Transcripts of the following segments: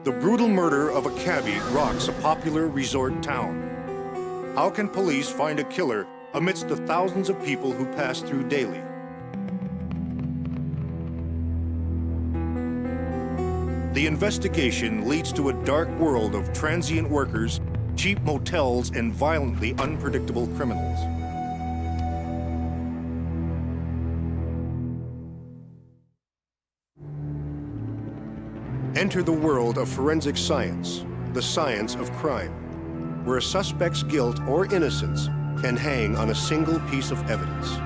The brutal murder of a cabbie rocks a popular resort town. How can police find a killer amidst the thousands of people who pass through daily? The investigation leads to a dark world of transient workers, cheap motels, and violently unpredictable criminals. Enter the world of forensic science, the science of crime, where a suspect's guilt or innocence can hang on a single piece of evidence.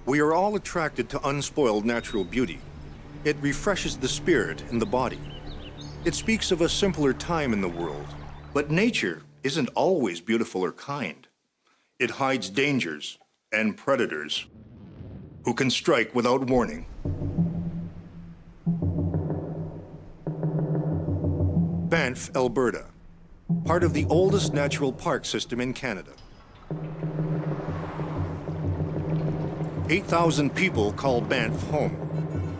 We are all attracted to unspoiled natural beauty. It refreshes the spirit and the body. It speaks of a simpler time in the world. But nature isn't always beautiful or kind. It hides dangers and predators who can strike without warning. Banff, Alberta, part of the oldest natural park system in Canada. 8,000 people call Banff home,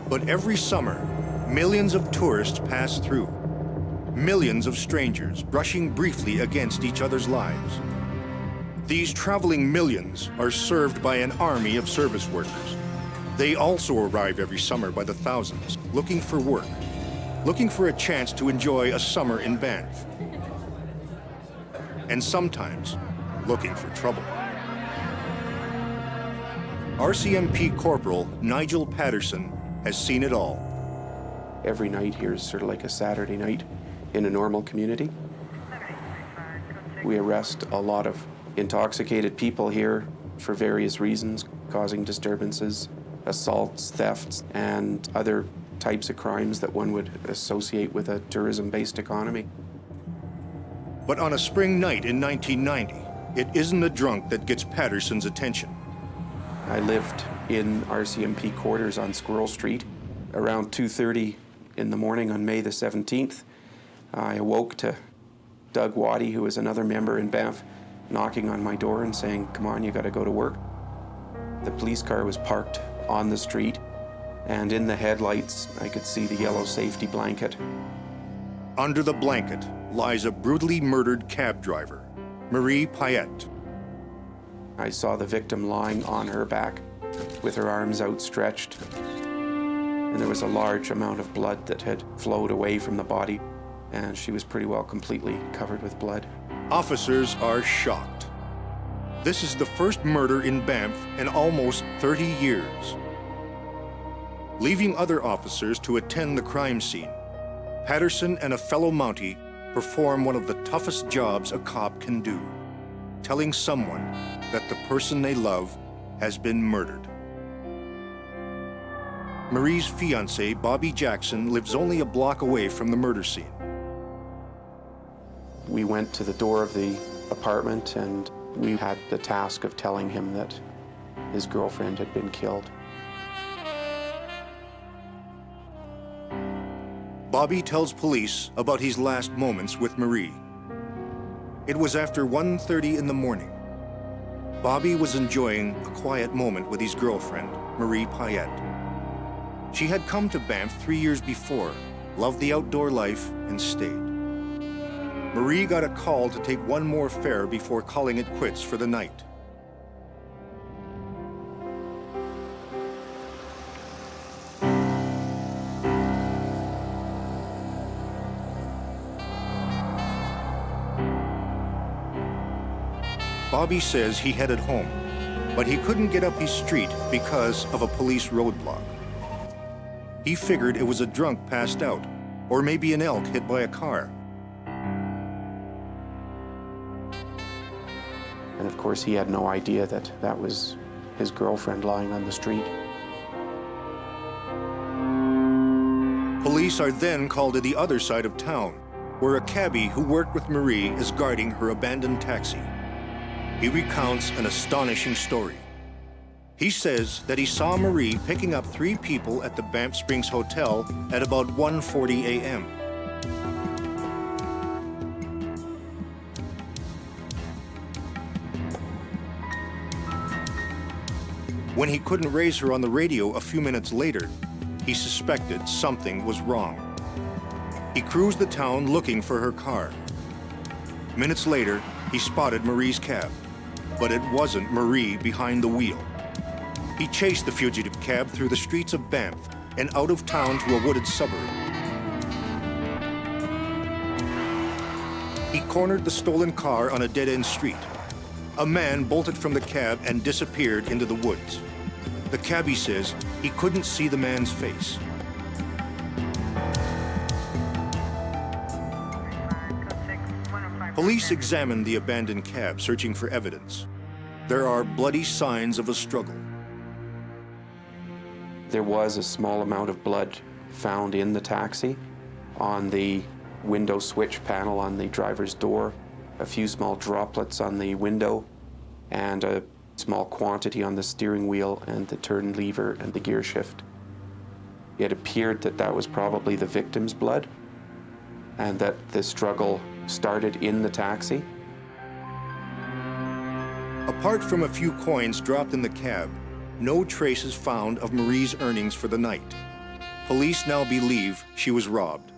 but every summer, millions of tourists pass through. Millions of strangers brushing briefly against each other's lives. These traveling millions are served by an army of service workers. They also arrive every summer by the thousands, looking for work, looking for a chance to enjoy a summer in Banff, and sometimes looking for trouble. RCMP Corporal Nigel Patterson has seen it all. Every night here is sort of like a Saturday night in a normal community. We arrest a lot of intoxicated people here for various reasons, causing disturbances, assaults, thefts, and other types of crimes that one would associate with a tourism-based economy. But on a spring night in 1990, it isn't a drunk that gets Patterson's attention. I lived in RCMP quarters on Squirrel Street. Around 2:30 in the morning on May the 17th, I awoke to Doug Waddy, who was another member in Banff, knocking on my door and saying, "Come on, you gotta go to work." The police car was parked on the street, and in the headlights, I could see the yellow safety blanket. Under the blanket lies a brutally murdered cab driver, Marie Pette. I saw the victim lying on her back with her arms outstretched, and there was a large amount of blood that had flowed away from the body, and she was pretty well completely covered with blood. Officers are shocked. This is the first murder in Banff in almost 30 years. Leaving other officers to attend the crime scene, Patterson and a fellow Mountie perform one of the toughest jobs a cop can do, telling someone that the person they love has been murdered. Marie's fiancé, Bobby Jackson, lives only a block away from the murder scene. We went to the door of the apartment, and we had the task of telling him that his girlfriend had been killed. Bobby tells police about his last moments with Marie. It was after 1:30 in the morning. Bobby was enjoying a quiet moment with his girlfriend, Marie Pette. She had come to Banff 3 years before, loved the outdoor life, and stayed. Marie got a call to take one more fare before calling it quits for the night. Bobby says he headed home, but he couldn't get up his street because of a police roadblock. He figured it was a drunk passed out, or maybe an elk hit by a car. And of course, he had no idea that that was his girlfriend lying on the street. Police are then called to the other side of town, where a cabbie who worked with Marie is guarding her abandoned taxi. He recounts an astonishing story. He says that he saw Marie picking up 3 people at the Banff Springs Hotel at about 1:40 a.m. When he couldn't raise her on the radio a few minutes later, he suspected something was wrong. He cruised the town looking for her car. Minutes later, he spotted Marie's cab, but it wasn't Marie behind the wheel. He chased the fugitive cab through the streets of Banff and out of town to a wooded suburb. He cornered the stolen car on a dead-end street. A man bolted from the cab and disappeared into the woods. The cabbie says he couldn't see the man's face. Police examined the abandoned cab, searching for evidence. There are bloody signs of a struggle. There was a small amount of blood found in the taxi, on the window switch panel on the driver's door, a few small droplets on the window, and a small quantity on the steering wheel and the turn lever and the gear shift. It appeared that that was probably the victim's blood, and that the struggle started in the taxi. Apart from a few coins dropped in the cab, no traces found of Marie's earnings for the night. Police now believe she was robbed.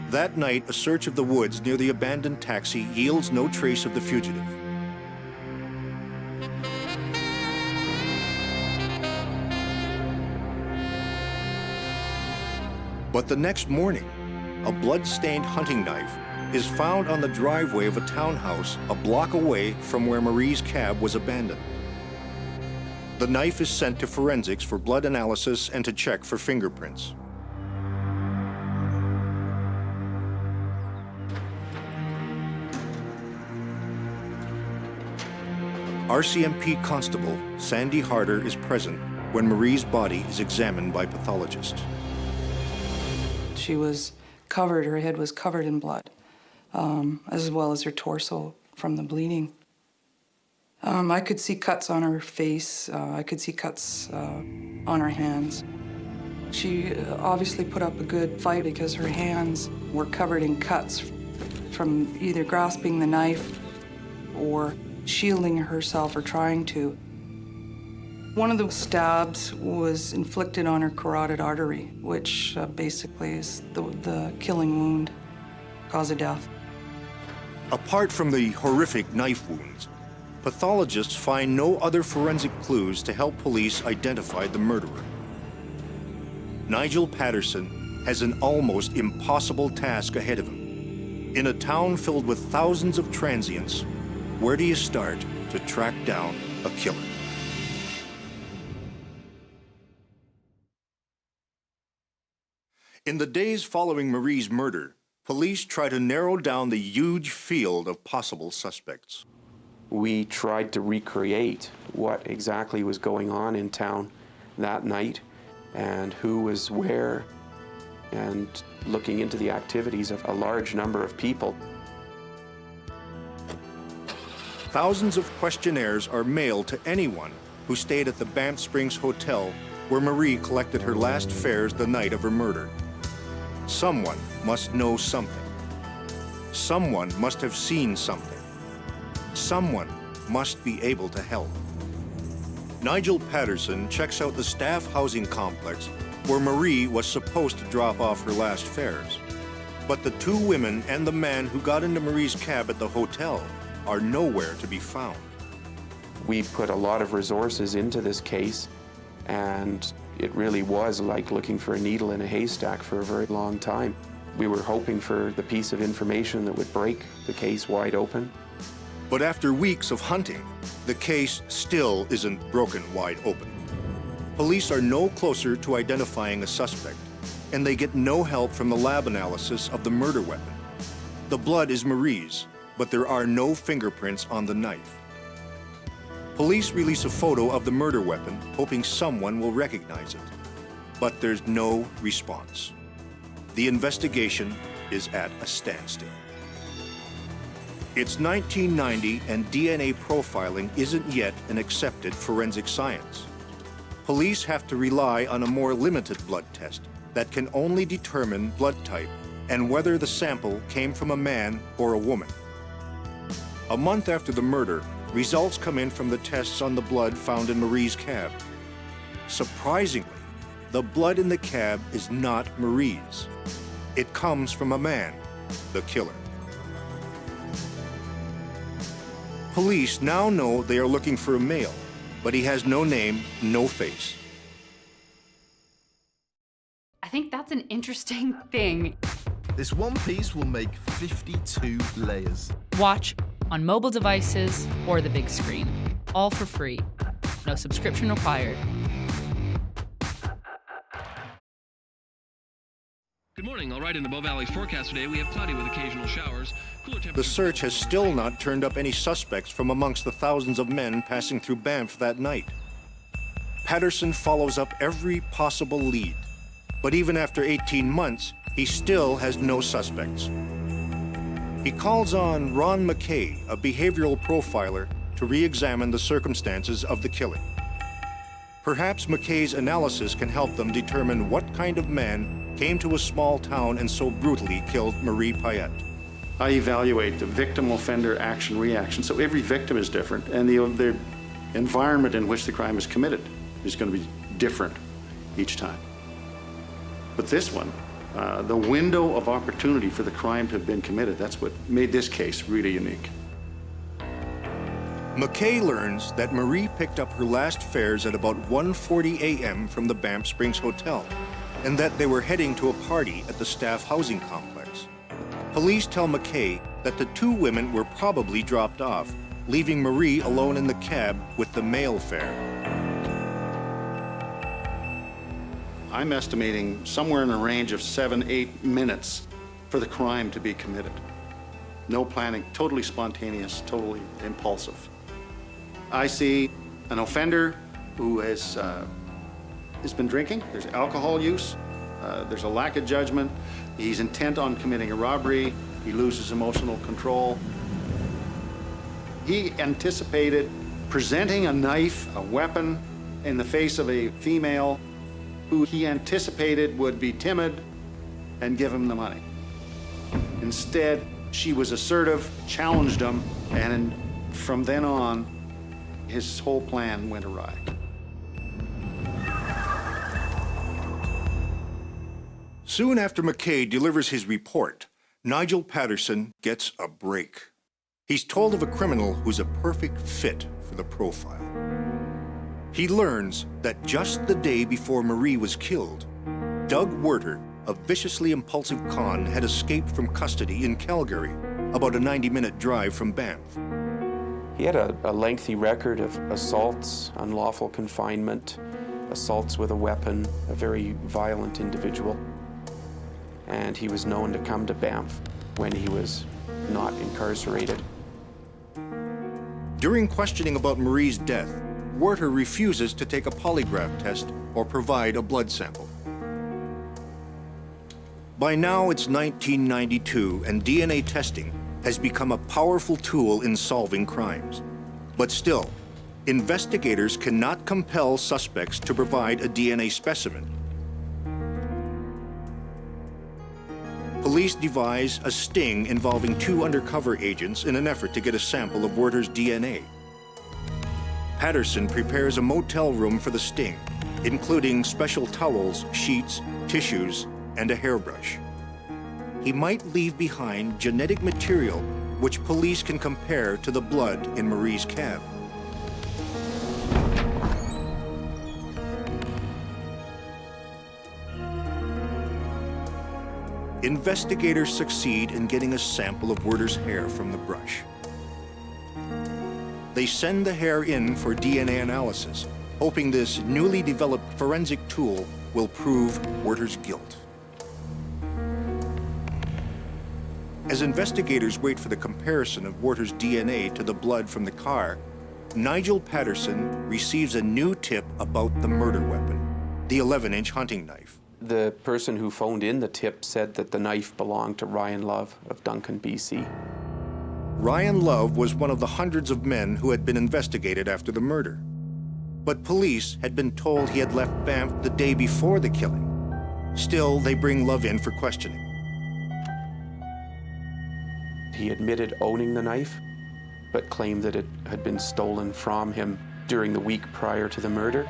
That night, a search of the woods near the abandoned taxi yields no trace of the fugitive. But the next morning, a blood-stained hunting knife is found on the driveway of a townhouse a block away from where Marie's cab was abandoned. The knife is sent to forensics for blood analysis and to check for fingerprints. RCMP Constable Sandy Harder is present when Marie's body is examined by pathologists. She was covered, her head was covered in blood, as well as her torso from the bleeding. I could see cuts on her face, I could see cuts on her hands. She obviously put up a good fight because her hands were covered in cuts from either grasping the knife or shielding herself or trying to. One of the stabs was inflicted on her carotid artery, which basically is the killing wound, cause of death. Apart from the horrific knife wounds, pathologists find no other forensic clues to help police identify the murderer. Nigel Patterson has an almost impossible task ahead of him. In a town filled with thousands of transients, where do you start to track down a killer? In the days following Marie's murder, police try to narrow down the huge field of possible suspects. We tried to recreate what exactly was going on in town that night and who was where, and looking into the activities of a large number of people. Thousands of questionnaires are mailed to anyone who stayed at the Banff Springs Hotel where Marie collected her last fares the night of her murder. Someone must know something. Someone must have seen something. Someone must be able to help. Nigel Patterson checks out the staff housing complex where Marie was supposed to drop off her last fares. But the 2 women and the man who got into Marie's cab at the hotel are nowhere to be found. We put a lot of resources into this case, and it really was like looking for a needle in a haystack for a very long time. We were hoping for the piece of information that would break the case wide open. But after weeks of hunting, the case still isn't broken wide open. Police are no closer to identifying a suspect, and they get no help from the lab analysis of the murder weapon. The blood is Marie's, but there are no fingerprints on the knife. Police release a photo of the murder weapon, hoping someone will recognize it. But there's no response. The investigation is at a standstill. It's 1990 and DNA profiling isn't yet an accepted forensic science. Police have to rely on a more limited blood test that can only determine blood type and whether the sample came from a man or a woman. A month after the murder, results come in from the tests on the blood found in Marie's cab. Surprisingly, the blood in the cab is not Marie's. It comes from a man, the killer. Police now know they are looking for a male, but he has no name, no face. I think that's an interesting thing. This one piece will make 52 layers. Watch on mobile devices or the big screen. All for free. No subscription required. Good morning. All right, in the Bow Valley's forecast today, we have cloudy with occasional showers. Cooler The search has still not turned up any suspects from amongst the thousands of men passing through Banff that night. Patterson follows up every possible lead, but even after 18 months, he still has no suspects. He calls on Ron McKay, a behavioral profiler, to re-examine the circumstances of the killing. Perhaps McKay's analysis can help them determine what kind of man came to a small town and so brutally killed Marie Pette. I evaluate the victim-offender action-reaction, so every victim is different, and the environment in which the crime is committed is going to be different each time. But this one, the window of opportunity for the crime to have been committed, that's what made this case really unique. McKay learns that Marie picked up her last fares at about 1:40 a.m. from the Banff Springs Hotel, and that they were heading to a party at the staff housing complex. Police tell McKay that the two women were probably dropped off, leaving Marie alone in the cab with the male fare. I'm estimating somewhere in the range of 7-8 minutes for the crime to be committed. No planning, totally spontaneous, totally impulsive. I see an offender who has been drinking, there's alcohol use, there's a lack of judgment, he's intent on committing a robbery, he loses emotional control. He anticipated presenting a knife, a weapon, in the face of a female who he anticipated would be timid and give him the money. Instead, she was assertive, challenged him, and from then on, his whole plan went awry. Soon after McKay delivers his report, Nigel Patterson gets a break. He's told of a criminal who's a perfect fit for the profile. He learns that just the day before Marie was killed, Doug Werter, a viciously impulsive con, had escaped from custody in Calgary, about a 90-minute drive from Banff. He had a lengthy record of assaults, unlawful confinement, assaults with a weapon, a very violent individual. And he was known to come to Banff when he was not incarcerated. During questioning about Marie's death, Werter refuses to take a polygraph test or provide a blood sample. By now, it's 1992, and DNA testing has become a powerful tool in solving crimes. But still, investigators cannot compel suspects to provide a DNA specimen. Police devise a sting involving two undercover agents in an effort to get a sample of Werter's DNA. Patterson prepares a motel room for the sting, including special towels, sheets, tissues, and a hairbrush. He might leave behind genetic material which police can compare to the blood in Marie's cab. Investigators succeed in getting a sample of Werter's hair from the brush. They send the hair in for DNA analysis, hoping this newly developed forensic tool will prove Werter's guilt. As investigators wait for the comparison of Werter's DNA to the blood from the car, Nigel Patterson receives a new tip about the murder weapon, the 11-inch hunting knife. The person who phoned in the tip said that the knife belonged to Ryan Love of Duncan, BC. Ryan Love was one of the hundreds of men who had been investigated after the murder. But police had been told he had left Banff the day before the killing. Still, they bring Love in for questioning. He admitted owning the knife, but claimed that it had been stolen from him during the week prior to the murder.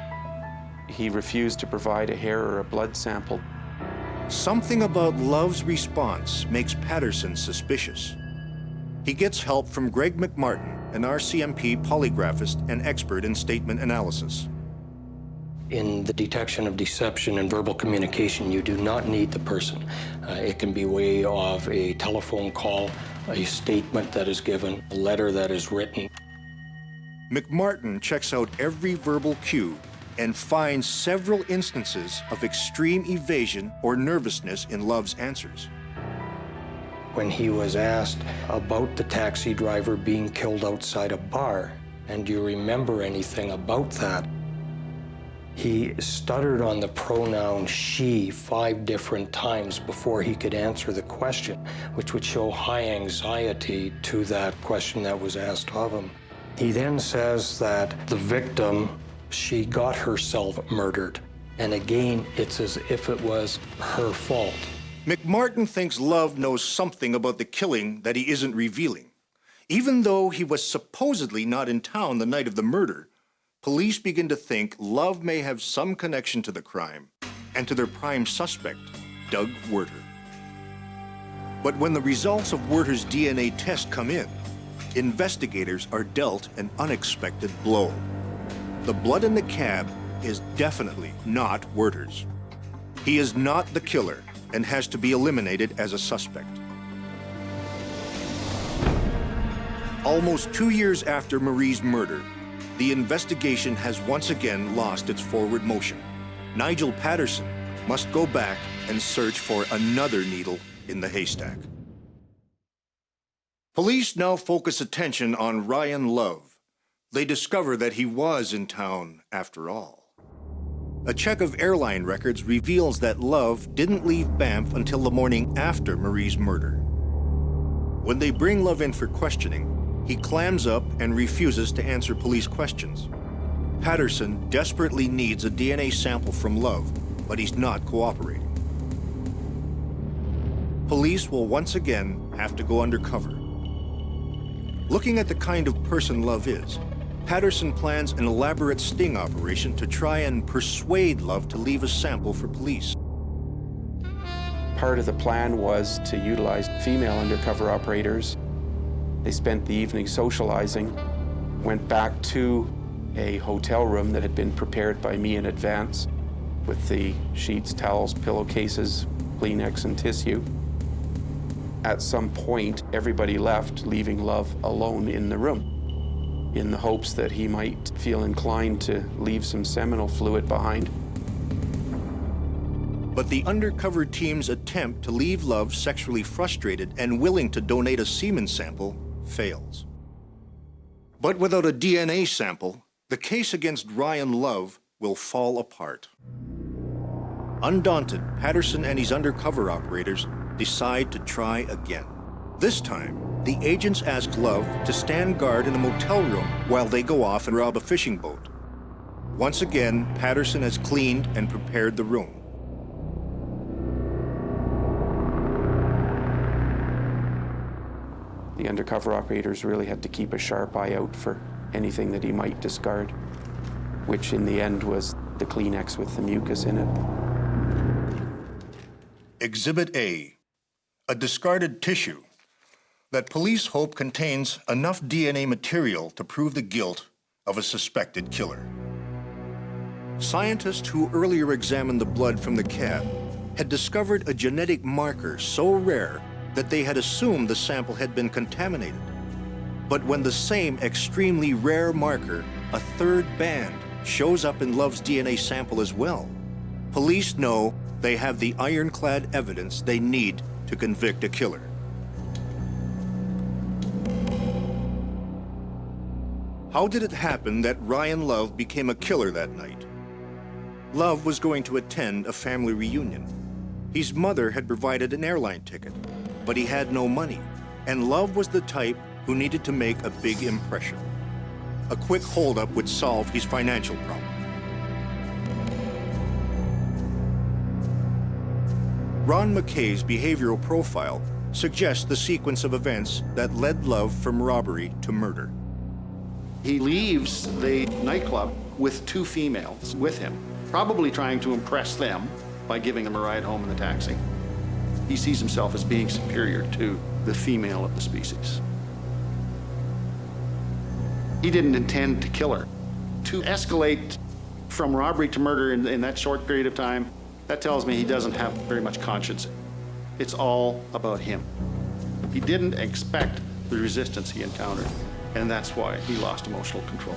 He refused to provide a hair or a blood sample. Something about Love's response makes Patterson suspicious. He gets help from Greg McMartin, an RCMP polygraphist and expert in statement analysis. In the detection of deception and verbal communication, you do not need the person. It can be way of a telephone call, a statement that is given, a letter that is written. McMartin checks out every verbal cue and finds several instances of extreme evasion or nervousness in Love's answers. When he was asked about the taxi driver being killed outside a bar, and do you remember anything about that? He stuttered on the pronoun she 5 different times before he could answer the question, which would show high anxiety to that question that was asked of him. He then says that the victim, she got herself murdered. And again, it's as if it was her fault. McMartin thinks Love knows something about the killing that he isn't revealing. Even though he was supposedly not in town the night of the murder, police begin to think Love may have some connection to the crime and to their prime suspect, Doug Werter. But when the results of Werter's DNA test come in, investigators are dealt an unexpected blow. The blood in the cab is definitely not Werter's. He is not the killer and has to be eliminated as a suspect. Almost 2 years after Marie's murder, the investigation has once again lost its forward motion. Nigel Patterson must go back and search for another needle in the haystack. Police now focus attention on Ryan Love. They discover that he was in town after all. A check of airline records reveals that Love didn't leave Banff until the morning after Marie's murder. When they bring Love in for questioning, he clams up and refuses to answer police questions. Patterson desperately needs a DNA sample from Love, but he's not cooperating. Police will once again have to go undercover. Looking at the kind of person Love is, Patterson plans an elaborate sting operation to try and persuade Love to leave a sample for police. Part of the plan was to utilize female undercover operators. They spent the evening socializing, went back to a hotel room that had been prepared by me in advance with the sheets, towels, pillowcases, Kleenex, and tissue. At some point, everybody left, leaving Love alone in the room, in the hopes that he might feel inclined to leave some seminal fluid behind. But the undercover team's attempt to leave Love sexually frustrated and willing to donate a semen sample fails. But without a DNA sample, the case against Ryan Love will fall apart. Undaunted, Patterson and his undercover operators decide to try again. This time, the agents ask Love to stand guard in a motel room while they go off and rob a fishing boat. Once again, Patterson has cleaned and prepared the room. The undercover operators really had to keep a sharp eye out for anything that he might discard, which in the end was the Kleenex with the mucus in it. Exhibit A, a discarded tissue that police hope contains enough DNA material to prove the guilt of a suspected killer. Scientists who earlier examined the blood from the cab had discovered a genetic marker so rare that they had assumed the sample had been contaminated. But when the same extremely rare marker, a third band, shows up in Love's DNA sample as well, police know they have the ironclad evidence they need to convict a killer. How did it happen that Ryan Love became a killer that night? Love was going to attend a family reunion. His mother had provided an airline ticket, but he had no money, and Love was the type who needed to make a big impression. A quick holdup would solve his financial problem. Ron McKay's behavioral profile suggests the sequence of events that led Love from robbery to murder. He leaves the nightclub with 2 females with him, probably trying to impress them by giving them a ride home in the taxi. He sees himself as being superior to the female of the species. He didn't intend to kill her. To escalate from robbery to murder in that short period of time, that tells me he doesn't have very much conscience. It's all about him. He didn't expect the resistance he encountered, and that's why he lost emotional control.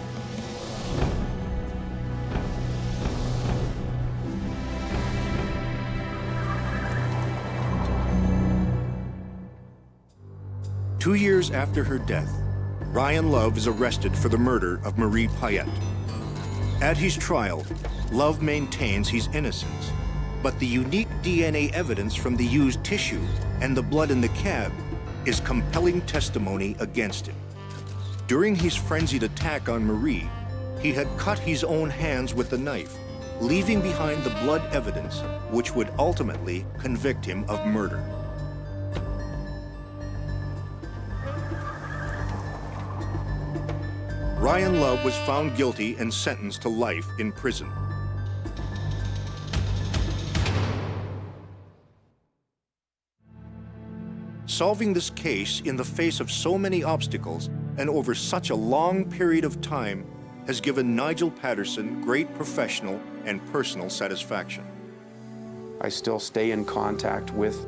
Two years after her death, Ryan Love is arrested for the murder of Marie Pette. At his trial, Love maintains his innocence, but the unique DNA evidence from the used tissue and the blood in the cab is compelling testimony against him. During his frenzied attack on Marie, he had cut his own hands with the knife, leaving behind the blood evidence which would ultimately convict him of murder. Ryan Love was found guilty and sentenced to life in prison. Solving this case in the face of so many obstacles and over such a long period of time has given Nigel Patterson great professional and personal satisfaction. I still stay in contact with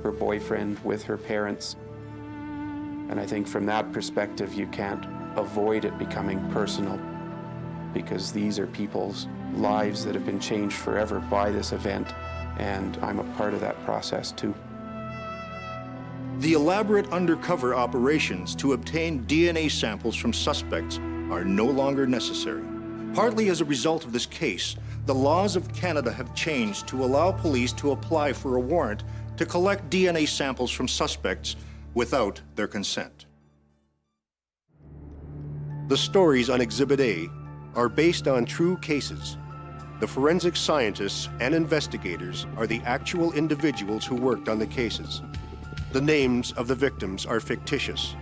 her boyfriend, with her parents. And I think from that perspective, you can't avoid it becoming personal, because these are people's lives that have been changed forever by this event, and I'm a part of that process too. The elaborate undercover operations to obtain DNA samples from suspects are no longer necessary. Partly as a result of this case, the laws of Canada have changed to allow police to apply for a warrant to collect DNA samples from suspects without their consent. The stories on Exhibit A are based on true cases. The forensic scientists and investigators are the actual individuals who worked on the cases. The names of the victims are fictitious.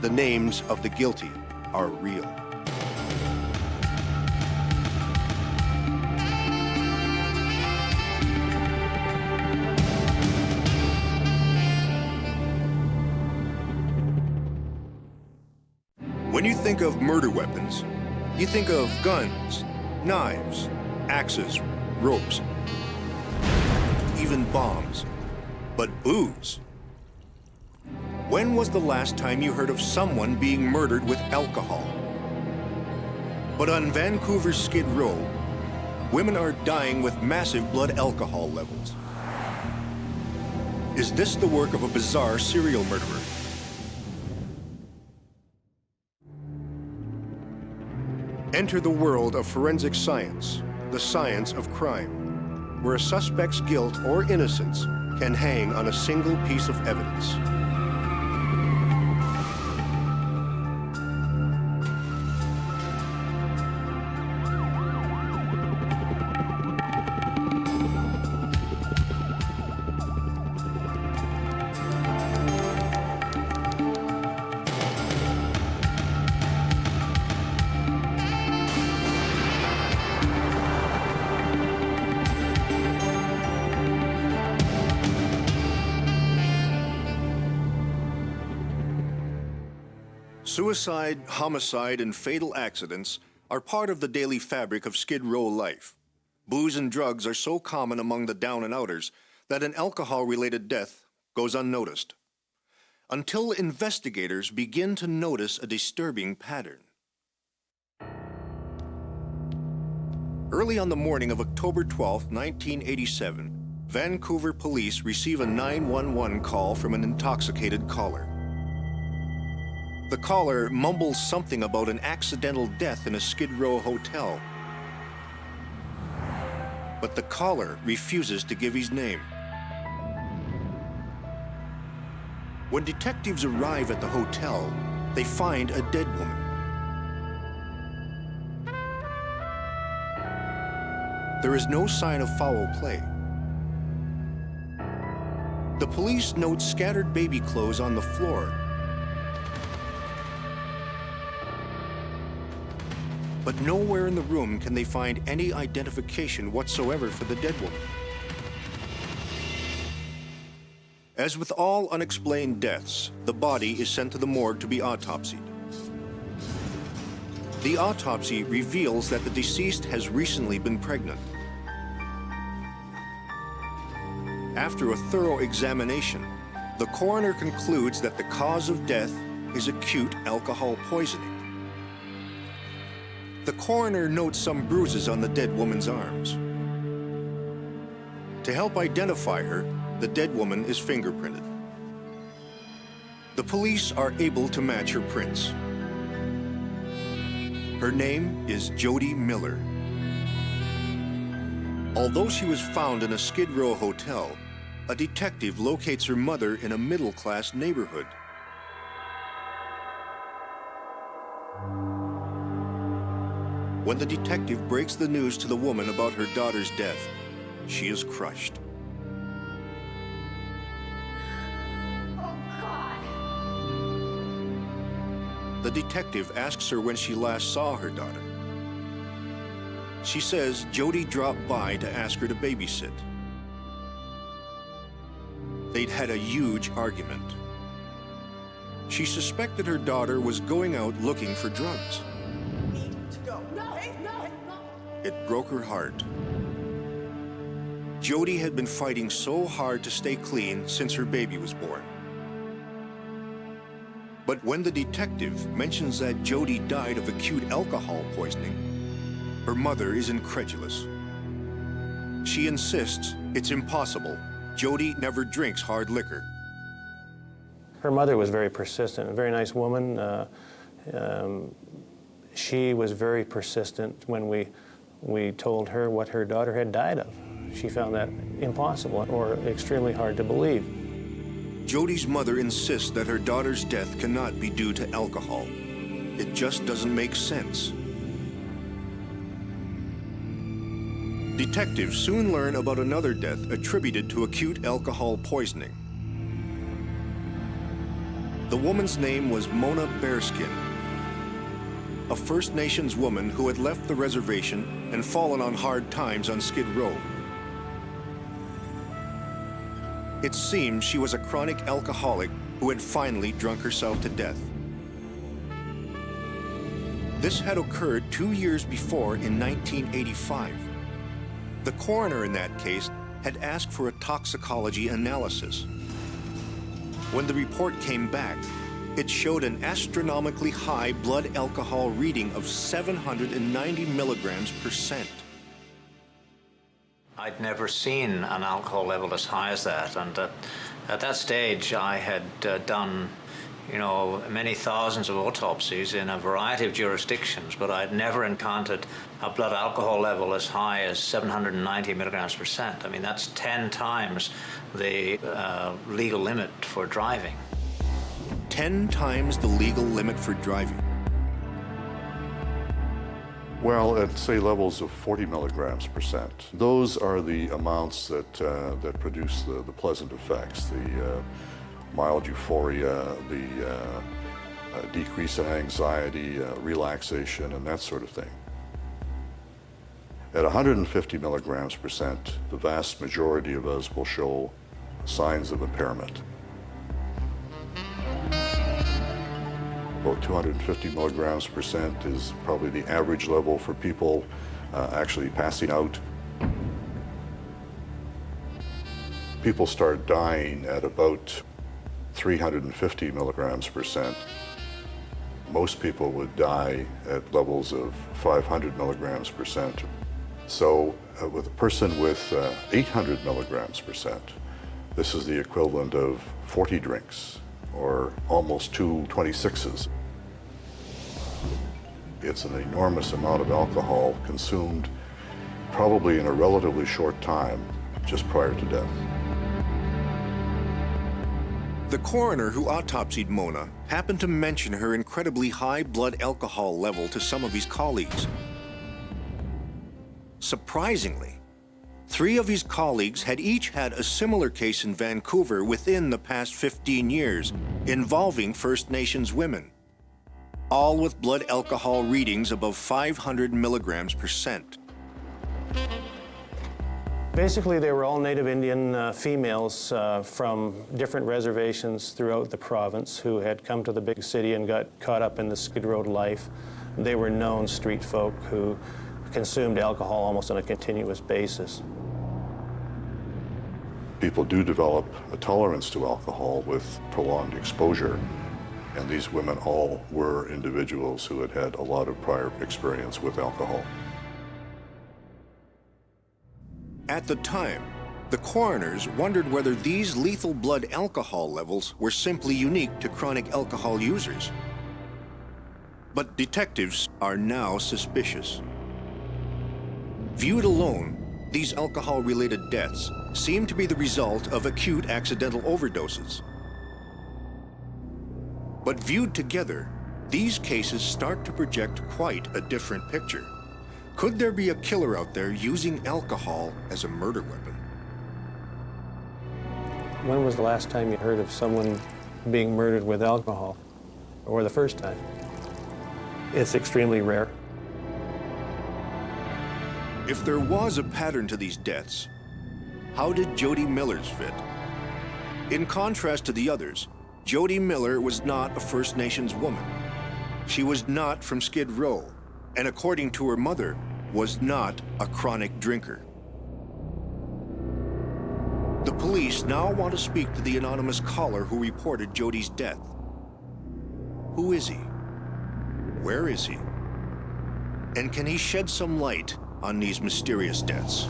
The names of the guilty are real. When you think of murder weapons, you think of guns, knives, axes, ropes, even bombs. But booze? When was the last time you heard of someone being murdered with alcohol? But on Vancouver's Skid Row, women are dying with massive blood alcohol levels. Is this the work of a bizarre serial murderer? Enter the world of forensic science, the science of crime, where a suspect's guilt or innocence can hang on a single piece of evidence. Suicide, homicide, and fatal accidents are part of the daily fabric of Skid Row life. Booze and drugs are so common among the down and outers that an alcohol-related death goes unnoticed. Until investigators begin to notice a disturbing pattern. Early on the morning of October 12, 1987, Vancouver police receive a 911 call from an intoxicated caller. The caller mumbles something about an accidental death in a Skid Row hotel. But the caller refuses to give his name. When detectives arrive at the hotel, they find a dead woman. There is no sign of foul play. The police note scattered baby clothes on the floor. But nowhere in the room can they find any identification whatsoever for the dead woman. As with all unexplained deaths, the body is sent to the morgue to be autopsied. The autopsy reveals that the deceased has recently been pregnant. After a thorough examination, the coroner concludes that the cause of death is acute alcohol poisoning. The coroner notes some bruises on the dead woman's arms. To help identify her, the dead woman is fingerprinted. The police are able to match her prints. Her name is Jody Miller. Although she was found in a Skid Row hotel, a detective locates her mother in a middle-class neighborhood. When the detective breaks the news to the woman about her daughter's death, she is crushed. Oh, God. The detective asks her when she last saw her daughter. She says Jody dropped by to ask her to babysit. They'd had a huge argument. She suspected her daughter was going out looking for drugs. It broke her heart. Jody had been fighting so hard to stay clean since her baby was born. But when the detective mentions that Jody died of acute alcohol poisoning, her mother is incredulous. She insists it's impossible. Jody never drinks hard liquor. Her mother was very persistent, a very nice woman. She was very persistent when we told her what her daughter had died of. She found that impossible or extremely hard to believe. Jody's mother insists that her daughter's death cannot be due to alcohol. It just doesn't make sense. Detectives soon learn about another death attributed to acute alcohol poisoning. The woman's name was Mona Bearskin, a First Nations woman who had left the reservation and fallen on hard times on Skid Row. It seemed she was a chronic alcoholic who had finally drunk herself to death. This had occurred 2 years before in 1985. The coroner in that case had asked for a toxicology analysis. When the report came back, it showed an astronomically high blood alcohol reading of 790 milligrams per cent. I'd never seen an alcohol level as high as that, and at that stage I had done, many thousands of autopsies in a variety of jurisdictions, but I'd never encountered a blood alcohol level as high as 790 milligrams per cent. I mean, that's 10 times the legal limit for driving. 10 times the legal limit for driving. Well, at, say, levels of 40 milligrams per cent, those are the amounts that produce the pleasant effects, the mild euphoria, the decrease in anxiety, relaxation, and that sort of thing. At 150 milligrams per cent, the vast majority of us will show signs of impairment. About 250 milligrams per cent is probably the average level for people actually passing out. People start dying at about 350 milligrams per cent. Most people would die at levels of 500 milligrams per cent. So with a person with 800 milligrams per cent, this is the equivalent of 40 drinks, or almost 2 26s. It's an enormous amount of alcohol consumed probably in a relatively short time just prior to death. The coroner who autopsied Mona happened to mention her incredibly high blood alcohol level to some of his colleagues. Surprisingly, 3 of his colleagues had each had a similar case in Vancouver within the past 15 years involving First Nations women, all with blood alcohol readings above 500 milligrams %. Basically, they were all Native Indian females from different reservations throughout the province who had come to the big city and got caught up in the Skid Road life. They were known street folk who consumed alcohol almost on a continuous basis. People do develop a tolerance to alcohol with prolonged exposure, and these women all were individuals who had had a lot of prior experience with alcohol. At the time, the coroners wondered whether these lethal blood alcohol levels were simply unique to chronic alcohol users. But detectives are now suspicious. Viewed alone, these alcohol-related deaths seem to be the result of acute accidental overdoses. But viewed together, these cases start to project quite a different picture. Could there be a killer out there using alcohol as a murder weapon? When was the last time you heard of someone being murdered with alcohol? Or the first time? It's extremely rare. If there was a pattern to these deaths, how did Jody Miller's fit? In contrast to the others, Jody Miller was not a First Nations woman. She was not from Skid Row, and according to her mother, was not a chronic drinker. The police now want to speak to the anonymous caller who reported Jody's death. Who is he? Where is he? And can he shed some light on these mysterious deaths?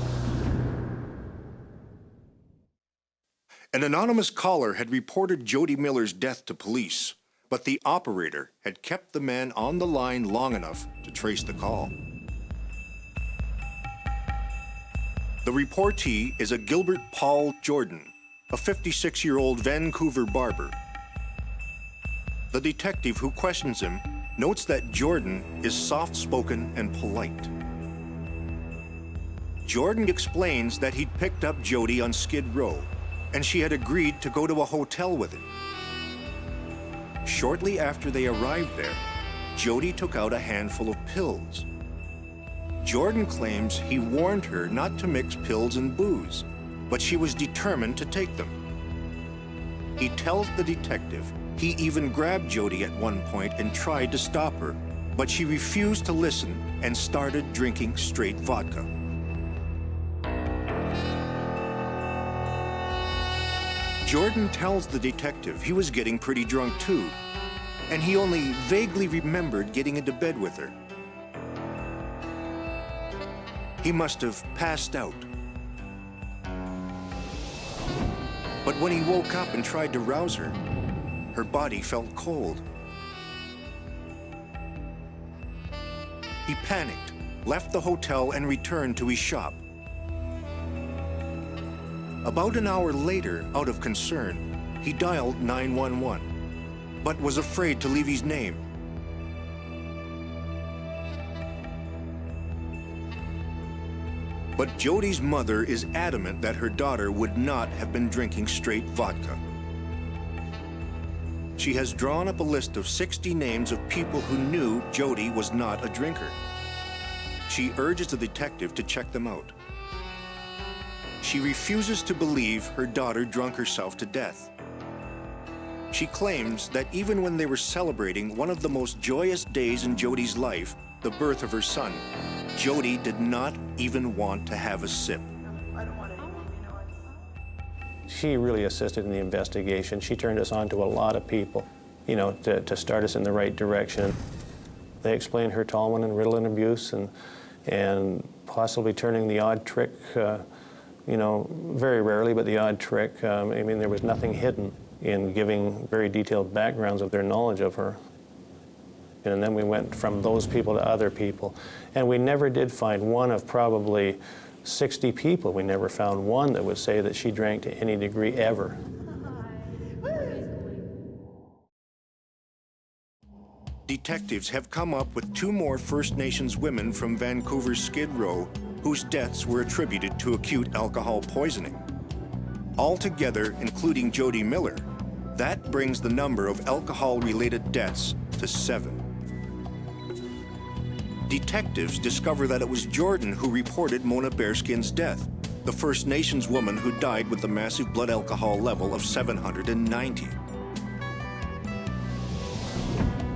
An anonymous caller had reported Jody Miller's death to police, but the operator had kept the man on the line long enough to trace the call. The reportee is a Gilbert Paul Jordan, a 56-year-old Vancouver barber. The detective who questions him notes that Jordan is soft-spoken and polite. Jordan explains that he'd picked up Jody on Skid Row, and she had agreed to go to a hotel with him. Shortly after they arrived there, Jody took out a handful of pills. Jordan claims he warned her not to mix pills and booze, but she was determined to take them. He tells the detective he even grabbed Jody at one point and tried to stop her, but she refused to listen and started drinking straight vodka. Jordan tells the detective he was getting pretty drunk too, and he only vaguely remembered getting into bed with her. He must have passed out. But when he woke up and tried to rouse her, her body felt cold. He panicked, left the hotel, and returned to his shop. About an hour later, out of concern, he dialed 911, but was afraid to leave his name. But Jody's mother is adamant that her daughter would not have been drinking straight vodka. She has drawn up a list of 60 names of people who knew Jody was not a drinker. She urges the detective to check them out. She refuses to believe her daughter drunk herself to death. She claims that even when they were celebrating one of the most joyous days in Jody's life, the birth of her son, Jody did not even want to have a sip. She really assisted in the investigation. She turned us on to a lot of people, to start us in the right direction. They explained her Tolman and Ritalin abuse and possibly turning the odd trick, very rarely, but the odd trick. There was nothing hidden in giving very detailed backgrounds of their knowledge of her. And then we went from those people to other people. And we never did find one of probably 60 people. We never found one that would say that she drank to any degree ever. Detectives have come up with 2 more First Nations women from Vancouver's Skid Row whose deaths were attributed to acute alcohol poisoning. Altogether, including Jody Miller, that brings the number of alcohol-related deaths to 7. Detectives discover that it was Jordan who reported Mona Bearskin's death, the First Nations woman who died with a massive blood alcohol level of 790.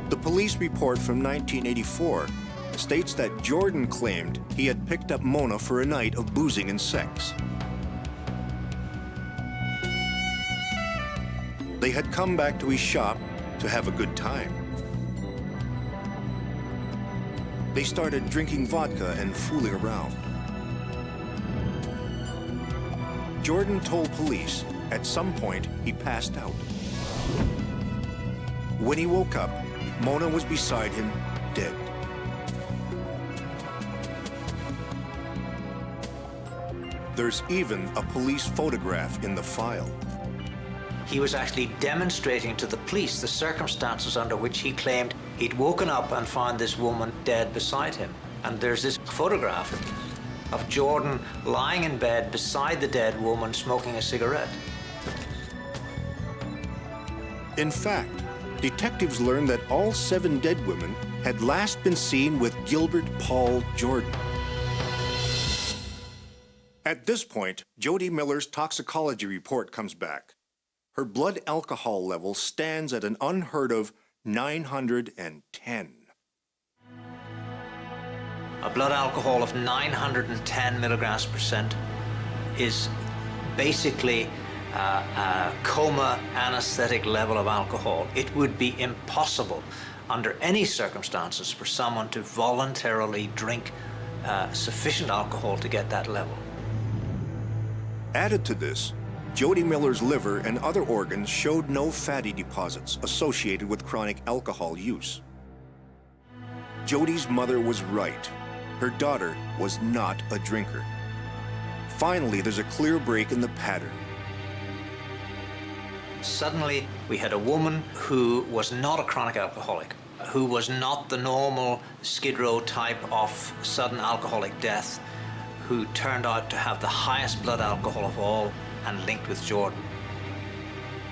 The police report from 1984 states that Jordan claimed he had picked up Mona for a night of boozing and sex. They had come back to his shop to have a good time. They started drinking vodka and fooling around. Jordan told police at some point he passed out. When he woke up, Mona was beside him, dead. There's even a police photograph in the file. He was actually demonstrating to the police the circumstances under which he claimed he'd woken up and found this woman dead beside him. And there's this photograph of Jordan lying in bed beside the dead woman smoking a cigarette. In fact, detectives learned that all 7 dead women had last been seen with Gilbert Paul Jordan. At this point, Jody Miller's toxicology report comes back. Her blood alcohol level stands at an unheard of 910. A blood alcohol of 910 milligrams percent is basically a coma anesthetic level of alcohol. It would be impossible under any circumstances for someone to voluntarily drink sufficient alcohol to get that level. Added to this, Jody Miller's liver and other organs showed no fatty deposits associated with chronic alcohol use. Jody's mother was right. Her daughter was not a drinker. Finally, there's a clear break in the pattern. Suddenly, we had a woman who was not a chronic alcoholic, who was not the normal Skid Row type of sudden alcoholic death, who turned out to have the highest blood alcohol of all and linked with Jordan.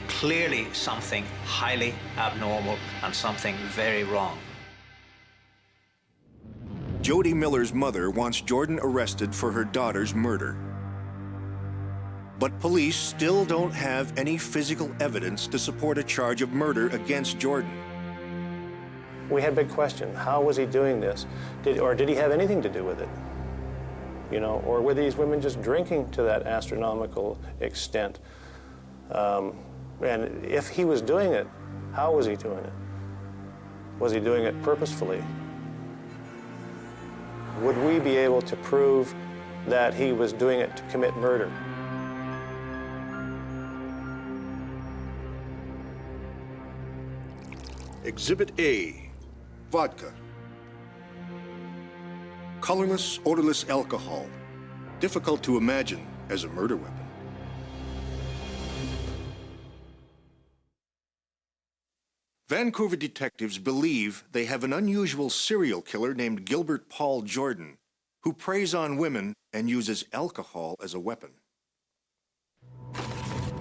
Clearly something highly abnormal and something very wrong. Jody Miller's mother wants Jordan arrested for her daughter's murder. But police still don't have any physical evidence to support a charge of murder against Jordan. We had a big question. How was he doing this? Did he have anything to do with it? You know, or were these women just drinking to that astronomical extent? And if he was doing it, how was he doing it? Was he doing it purposefully? Would we be able to prove that he was doing it to commit murder? Exhibit A, vodka. Colorless, odorless alcohol, difficult to imagine as a murder weapon. Vancouver detectives believe they have an unusual serial killer named Gilbert Paul Jordan, who preys on women and uses alcohol as a weapon.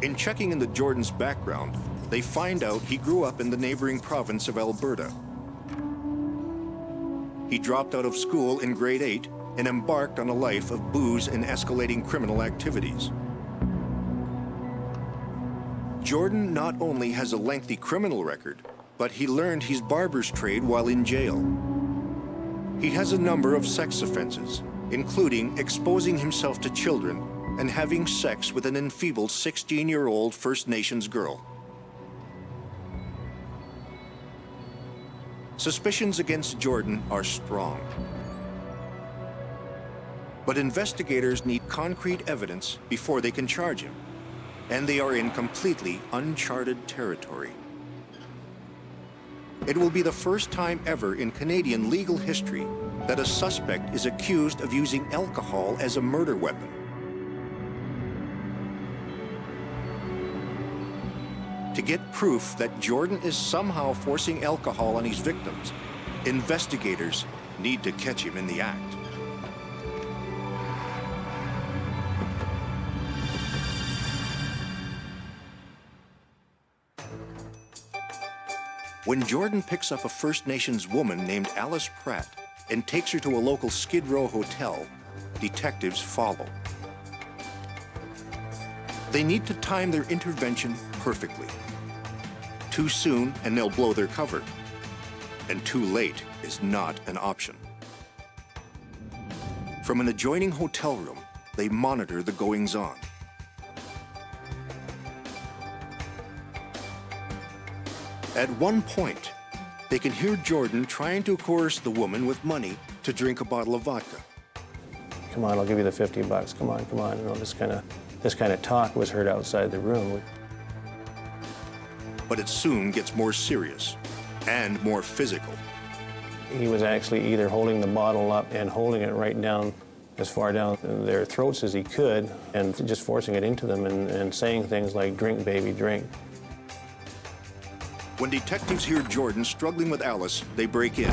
In checking into Jordan's background, they find out he grew up in the neighboring province of Alberta. He dropped out of school in grade 8 and embarked on a life of booze and escalating criminal activities. Jordan not only has a lengthy criminal record, but he learned his barber's trade while in jail. He has a number of sex offenses, including exposing himself to children and having sex with an enfeebled 16-year-old First Nations girl. Suspicions against Jordan are strong. But investigators need concrete evidence before they can charge him, and they are in completely uncharted territory. It will be the first time ever in Canadian legal history that a suspect is accused of using alcohol as a murder weapon. To get proof that Jordan is somehow forcing alcohol on his victims, investigators need to catch him in the act. When Jordan picks up a First Nations woman named Alice Pratt and takes her to a local Skid Row hotel, detectives follow. They need to time their intervention perfectly. Too soon and they'll blow their cover. And too late is not an option. From an adjoining hotel room, they monitor the goings-on. At one point, they can hear Jordan trying to coerce the woman with money to drink a bottle of vodka. Come on, I'll give you the 50 bucks. Come on, come on. You know, this kind of talk was heard outside the room. But it soon gets more serious and more physical. He was actually either holding the bottle up and holding it right down, as far down their throats as he could, and just forcing it into them and saying things like, "Drink, baby, drink." When detectives hear Jordan struggling with Alice, they break in.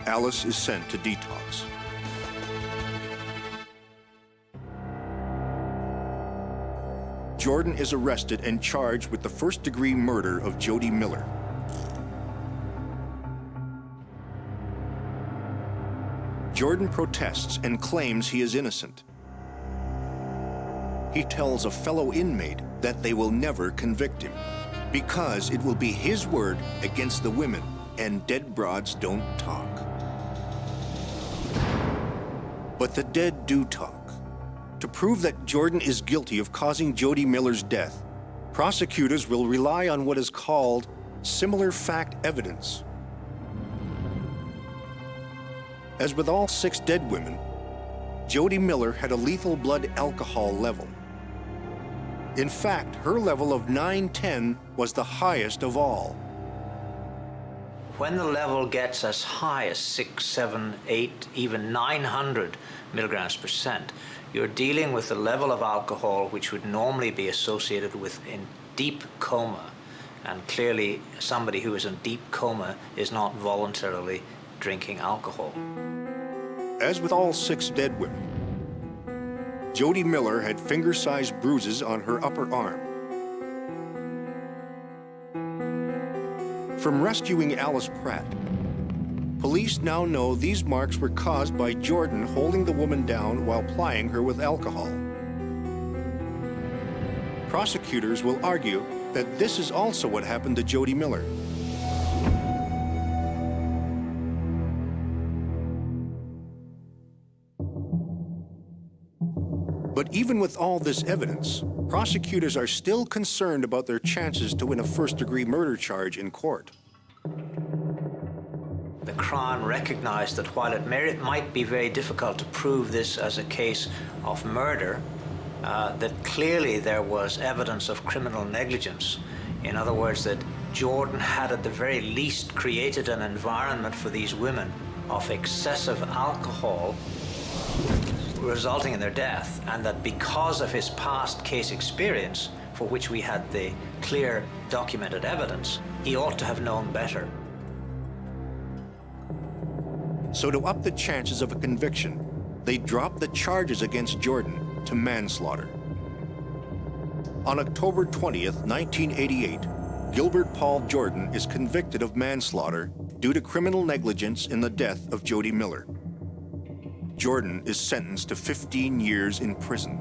Alice is sent to detox. Jordan is arrested and charged with the first-degree murder of Jody Miller. Jordan protests and claims he is innocent. He tells a fellow inmate that they will never convict him because it will be his word against the women, and dead broads don't talk. But the dead do talk. To prove that Jordan is guilty of causing Jody Miller's death, prosecutors will rely on what is called similar fact evidence. As with all 6 dead women, Jody Miller had a lethal blood alcohol level. In fact, her level of 910 was the highest of all. When the level gets as high as 6, 7, 8, even 900 milligrams percent, you're dealing with a level of alcohol which would normally be associated with in deep coma. And clearly, somebody who is in deep coma is not voluntarily drinking alcohol. As with all 6 dead women, Jody Miller had finger-sized bruises on her upper arm. From rescuing Alice Pratt, police now know these marks were caused by Jordan holding the woman down while plying her with alcohol. Prosecutors will argue that this is also what happened to Jody Miller. But even with all this evidence, prosecutors are still concerned about their chances to win a first-degree murder charge in court. The Crown recognized that while it might be very difficult to prove this as a case of murder, that clearly there was evidence of criminal negligence. In other words, that Jordan had at the very least created an environment for these women of excessive alcohol resulting in their death, and that because of his past case experience, for which we had the clear documented evidence, he ought to have known better. So to up the chances of a conviction, they dropped the charges against Jordan to manslaughter. On October 20th, 1988, Gilbert Paul Jordan is convicted of manslaughter due to criminal negligence in the death of Jody Miller. Jordan is sentenced to 15 years in prison.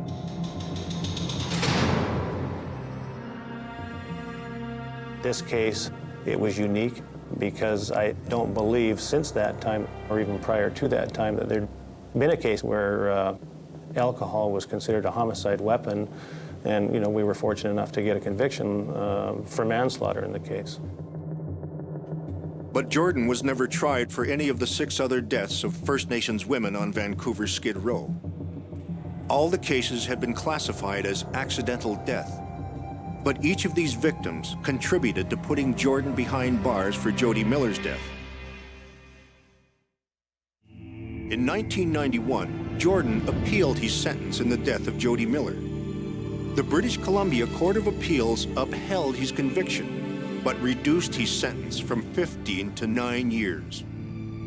This case, it was unique because I don't believe since that time, or even prior to that time, that there'd been a case where alcohol was considered a homicide weapon, and we were fortunate enough to get a conviction for manslaughter in the case. But Jordan was never tried for any of the 6 other deaths of First Nations women on Vancouver's Skid Row. All the cases had been classified as accidental death. But each of these victims contributed to putting Jordan behind bars for Jody Miller's death. In 1991, Jordan appealed his sentence in the death of Jody Miller. The British Columbia Court of Appeals upheld his conviction, but reduced his sentence from 15 to 9 years.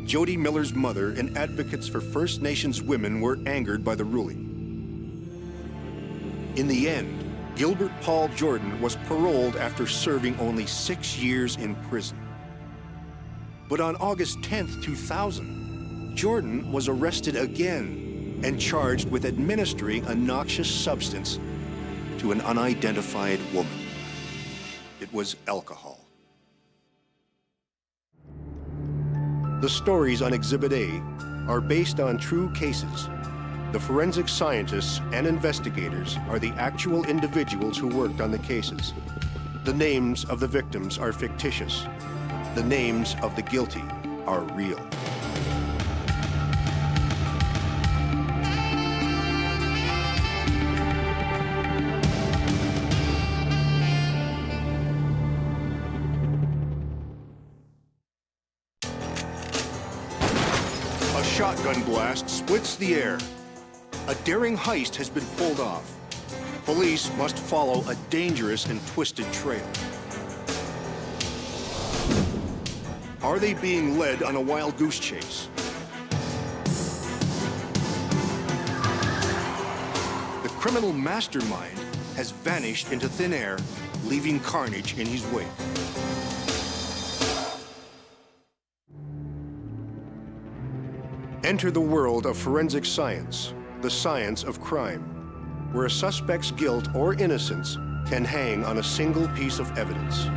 Jody Miller's mother and advocates for First Nations women were angered by the ruling. In the end, Gilbert Paul Jordan was paroled after serving only 6 years in prison. But on August 10, 2000, Jordan was arrested again and charged with administering a noxious substance to an unidentified woman. It was alcohol. The stories on Exhibit A are based on true cases. The forensic scientists and investigators are the actual individuals who worked on the cases. The names of the victims are fictitious. The names of the guilty are real. A shotgun blast splits the air. A daring heist has been pulled off. Police must follow a dangerous and twisted trail. Are they being led on a wild goose chase? The criminal mastermind has vanished into thin air, leaving carnage in his wake. Enter the world of forensic science, the science of crime, where a suspect's guilt or innocence can hang on a single piece of evidence.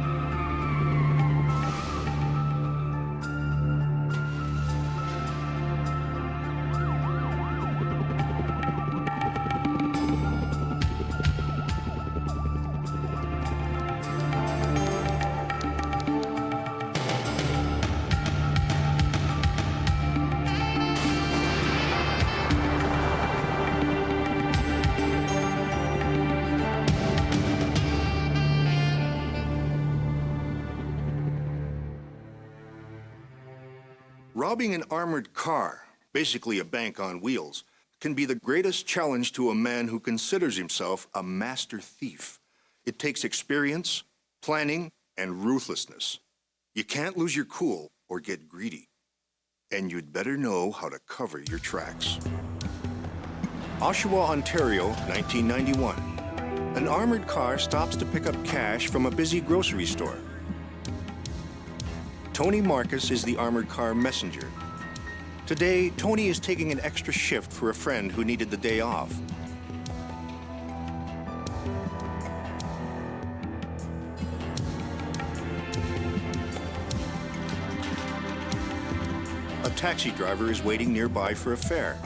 Robbing an armored car, basically a bank on wheels, can be the greatest challenge to a man who considers himself a master thief. It takes experience, planning, and ruthlessness. You can't lose your cool or get greedy. And you'd better know how to cover your tracks. Oshawa, Ontario, 1991. An armored car stops to pick up cash from a busy grocery store. Tony Marcus is the armored car messenger. Today, Tony is taking an extra shift for a friend who needed the day off. A taxi driver is waiting nearby for a fare.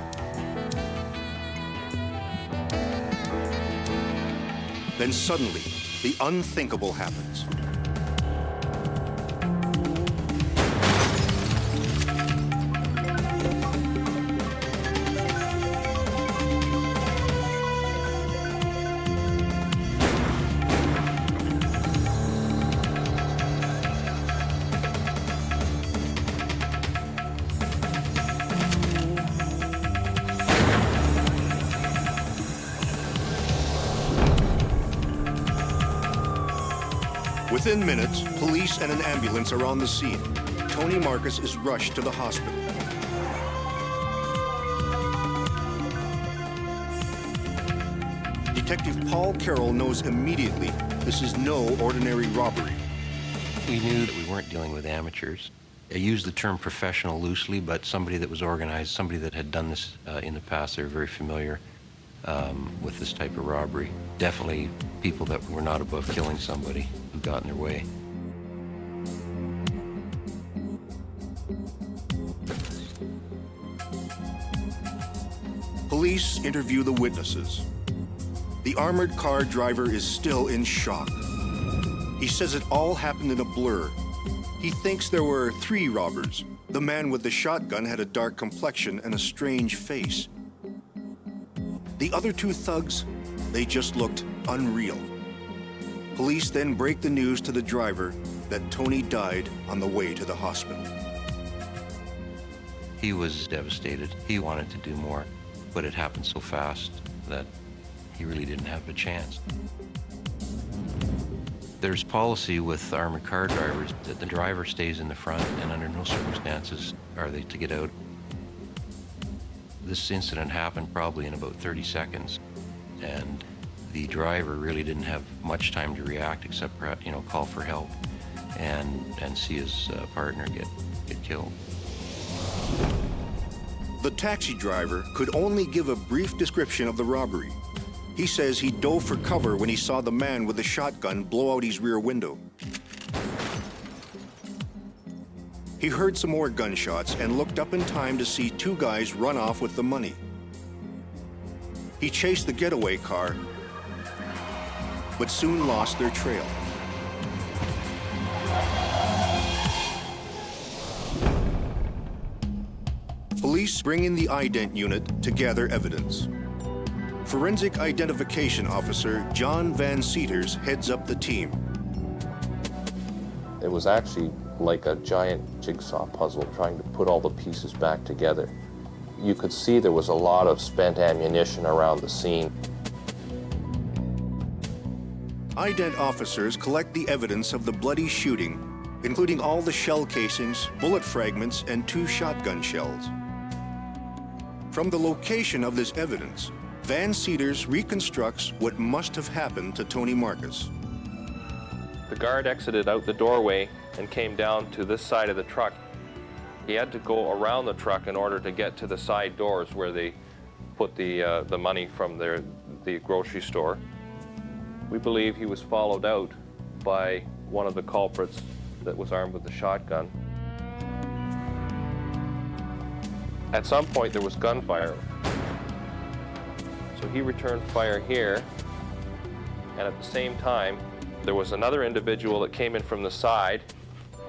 Then suddenly, the unthinkable happens. Within minutes, police and an ambulance are on the scene. Tony Marcus is rushed to the hospital. Detective Paul Carroll knows immediately this is no ordinary robbery. We knew that we weren't dealing with amateurs. I use the term professional loosely, but somebody that was organized, somebody that had done this in the past. They're very familiar with this type of robbery. Definitely people that were not above killing somebody who got in their way. Police interview the witnesses. The armored car driver is still in shock. He says it all happened in a blur. He thinks there were 3 robbers. The man with the shotgun had a dark complexion and a strange face. The other 2 thugs, they just looked unreal. Police then break the news to the driver that Tony died on the way to the hospital. He was devastated. He wanted to do more, but it happened so fast that he really didn't have a chance. There's policy with armored car drivers that the driver stays in the front, and under no circumstances are they to get out. This incident happened probably in about 30 seconds, and the driver really didn't have much time to react except, perhaps, call for help and see his partner get killed. The taxi driver could only give a brief description of the robbery. He says he dove for cover when he saw the man with the shotgun blow out his rear window. He heard some more gunshots and looked up in time to see two guys run off with the money. He chased the getaway car, but soon lost their trail. Police bring in the ident unit to gather evidence. Forensic Identification Officer John Van Seters heads up the team. It was actually like a giant jigsaw puzzle trying to put all the pieces back together. You could see there was a lot of spent ammunition around the scene. Ident officers collect the evidence of the bloody shooting, including all the shell casings, bullet fragments, and 2 shotgun shells. From the location of this evidence, Van Seters reconstructs what must have happened to Tony Marcus. The guard exited out the doorway and came down to this side of the truck. He had to go around the truck in order to get to the side doors where they put the money from the grocery store. We believe he was followed out by one of the culprits that was armed with a shotgun. At some point there was gunfire. So he returned fire here, and at the same time there was another individual that came in from the side,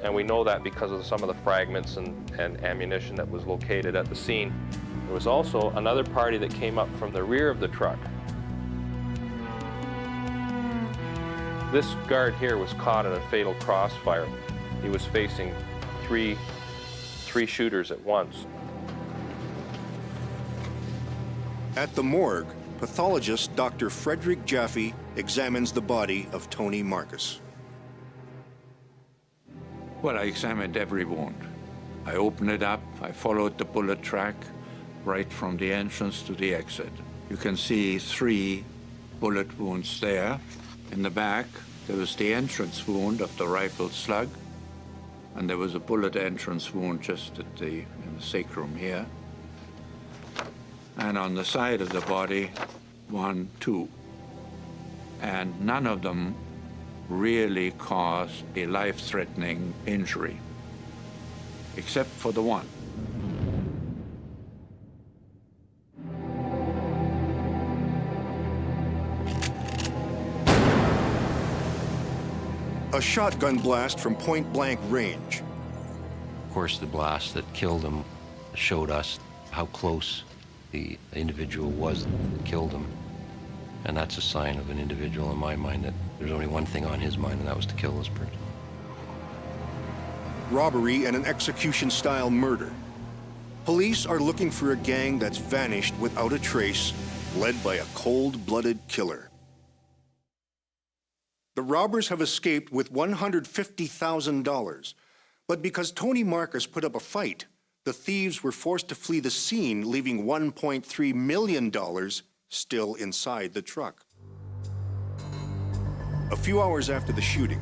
and we know that because of some of the fragments and ammunition that was located at the scene. There was also another party that came up from the rear of the truck. This guard here was caught in a fatal crossfire. He was facing three shooters at once. At the morgue, pathologist Dr. Frederick Jaffe examines the body of Tony Marcus. Well, I examined every wound. I opened it up, I followed the bullet track right from the entrance to the exit. You can see 3 bullet wounds there. In the back, there was the entrance wound of the rifled slug, and there was a bullet entrance wound just in the sacrum here. And on the side of the body, 1, 2. And none of them really caused a life-threatening injury, except for the one. A shotgun blast from point-blank range. Of course, the blast that killed him showed us how close the individual was that killed him. And that's a sign of an individual in my mind that there's only one thing on his mind, and that was to kill this person. Robbery and an execution-style murder. Police are looking for a gang that's vanished without a trace, led by a cold-blooded killer. The robbers have escaped with $150,000, but because Tony Marcus put up a fight, the thieves were forced to flee the scene, leaving $1.3 million still inside the truck. A few hours after the shooting,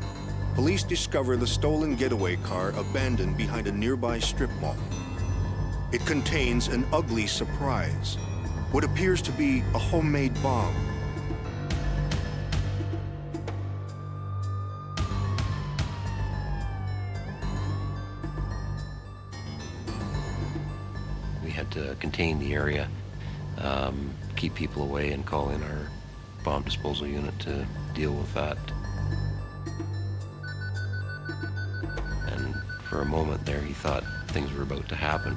police discover the stolen getaway car abandoned behind a nearby strip mall. It contains an ugly surprise, what appears to be a homemade bomb. We had to contain the area, keep people away, and call in our bomb disposal unit to deal with that. And for a moment there, he thought things were about to happen.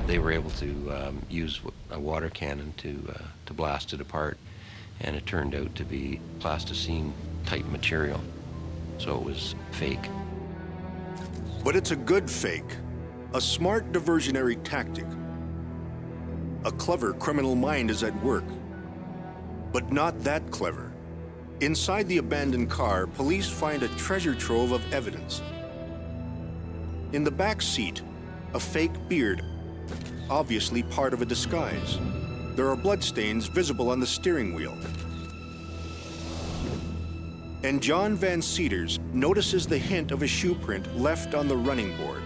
They were able to use a water cannon to blast it apart, and it turned out to be plasticine type material, so it was fake. But it's a good fake, a smart diversionary tactic. A clever criminal mind is at work, but not that clever. Inside the abandoned car, police find a treasure trove of evidence. In the back seat, a fake beard, obviously part of a disguise. There are bloodstains visible on the steering wheel. And John Van Cedars notices the hint of a shoe print left on the running board.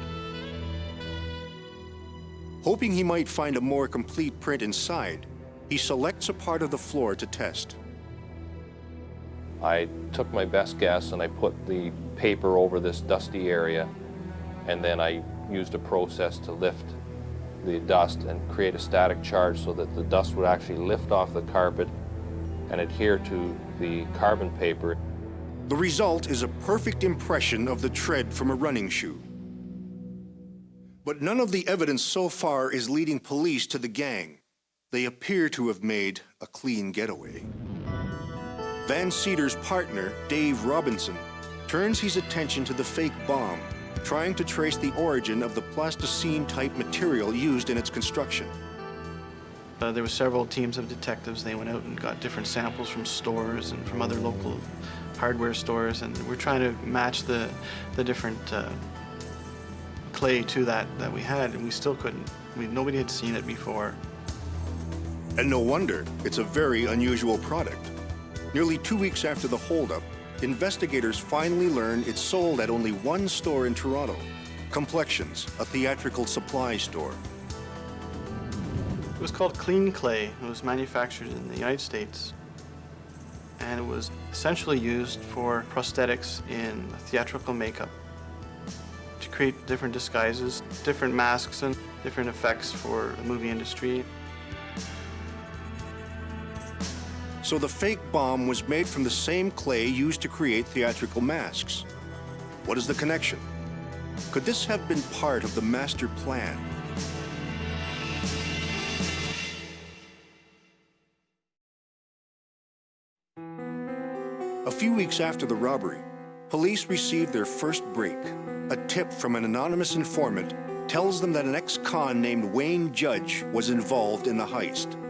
Hoping he might find a more complete print inside, he selects a part of the floor to test. I took my best guess and I put the paper over this dusty area, and then I used a process to lift the dust and create a static charge so that the dust would actually lift off the carpet and adhere to the carbon paper. The result is a perfect impression of the tread from a running shoe. But none of the evidence so far is leading police to the gang. They appear to have made a clean getaway. Van Cedars' partner, Dave Robinson, turns his attention to the fake bomb, trying to trace the origin of the plasticine-type material used in its construction. There were several teams of detectives. They went out and got different samples from stores and from other local hardware stores, and we're trying to match the different clay to that we had, and we still couldn't. Nobody had seen it before. And no wonder, it's a very unusual product. Nearly 2 weeks after the holdup, investigators finally learn it's sold at only one store in Toronto, Complexions, a theatrical supply store. It was called Clean Clay. It was manufactured in the United States, and it was essentially used for prosthetics in theatrical makeup to create different disguises, different masks, and different effects for the movie industry. So the fake bomb was made from the same clay used to create theatrical masks. What is the connection? Could this have been part of the master plan? A few weeks after the robbery, police received their first break. A tip from an anonymous informant tells them that an ex-con named Wayne Judge was involved in the heist.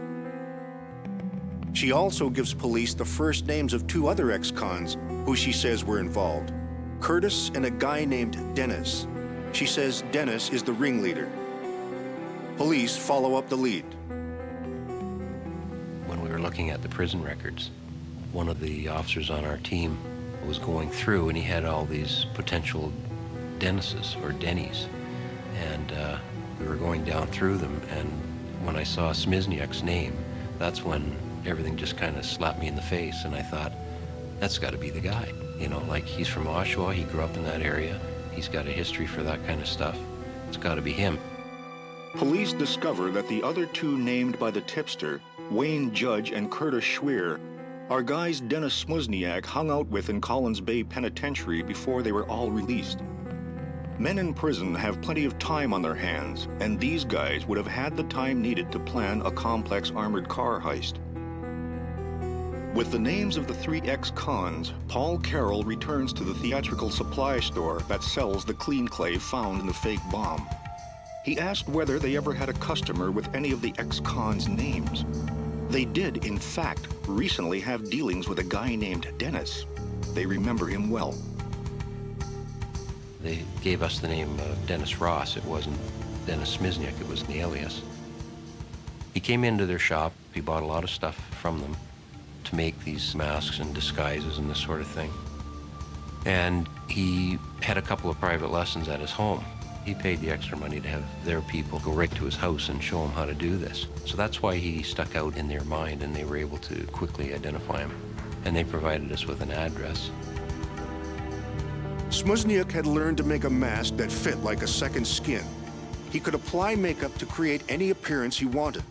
She also gives police the first names of 2 other ex-cons who she says were involved, Curtis and a guy named Dennis. She says Dennis is the ringleader. Police follow up the lead. When we were looking at the prison records, one of the officers on our team was going through, and he had all these potential Dennises or Dennies, and we were going down through them, and when I saw Smizniak's name, that's when everything just kind of slapped me in the face, and I thought, that's got to be the guy. You know, like, he's from Oshawa, he grew up in that area, he's got a history for that kind of stuff. It's got to be him. Police discover that the other 2 named by the tipster, Wayne Judge and Curtis Schweer, are guys Dennis Smuzniak hung out with in Collins Bay Penitentiary before they were all released. Men in prison have plenty of time on their hands, and these guys would have had the time needed to plan a complex armored car heist. With the names of the 3 ex-cons, Paul Carroll returns to the theatrical supply store that sells the clean clay found in the fake bomb. He asked whether they ever had a customer with any of the ex-cons' names. They did, in fact, recently have dealings with a guy named Dennis. They remember him well. They gave us the name Dennis Ross. It wasn't Dennis Smizniak, it was the alias. He came into their shop, he bought a lot of stuff from them to make these masks and disguises and this sort of thing. And he had a couple of private lessons at his home. He paid the extra money to have their people go right to his house and show him how to do this. So that's why he stuck out in their mind, and they were able to quickly identify him. And they provided us with an address. Smuzniak had learned to make a mask that fit like a second skin. He could apply makeup to create any appearance he wanted.